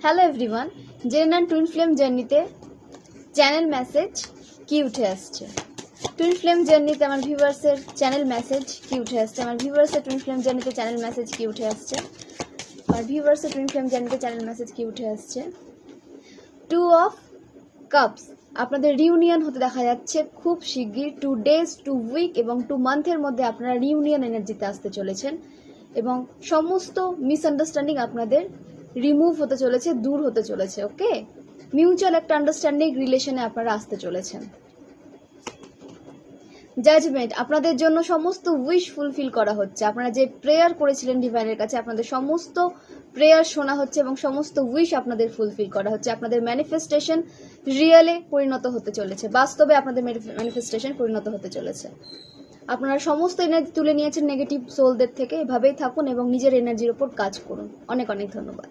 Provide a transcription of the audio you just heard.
Hello everyone, general twin flame জার্নিতে channel message কি উঠে আসছে? টুইন ফ্লেম জার্নিতে আমার ভিউয়ার্সের চ্যানেল মেসেজ কি উঠে আসছে? আমার ভিউয়ার্সের টুইন ফ্লেম জার্নিতে চ্যানেল মেসেজ কি উঠে আসছে? আমার ভিউয়ার্সের টুইন ফ্লেম জার্নিতে চ্যানেল মেসেজ কি উঠে আসছে? 2 অফ কাপস, আপনাদের রিউনিয়ন হতে দেখা যাচ্ছে খুব শিগগির। 2 ডেজ, 2 উইক এবং 2 মান্থের মধ্যে আপনারা রিউনিয়ন এনার্জিতে আসতে চলেছেন এবং সমস্ত মিসআন্ডারস্ট্যান্ডিং আপনাদের রিমুভ হতে চলেছে, দূর হতে চলেছে। ওকে, মিউচুয়াল একটা আন্ডারস্ট্যান্ডিং রিলেশনে আপনারা আসতে চলেছেন। জাজমেন্ট, আপনাদের জন্য সমস্ত উইশ ফুলফিল করা হচ্ছে। আপনারা যে প্রেয়ার করেছিলেন ডিভাইনের কাছে, আপনাদের সমস্ত প্রেয়ার শোনা হচ্ছে এবং সমস্ত উইশ আপনাদের ফুলফিল করা হচ্ছে। আপনাদের ম্যানিফেস্টেশন রিয়েলে পরিণত হতে চলেছে, বাস্তবে আপনাদের ম্যানিফেস্টেশন পরিণত হতে চলেছে। আপনারা সমস্ত এনার্জি তুলে নিয়েছেন নেগেটিভ সোলদের থেকে। এভাবেই থাকুন এবং নিজের এনার্জির ওপর কাজ করুন। অনেক অনেক ধন্যবাদ।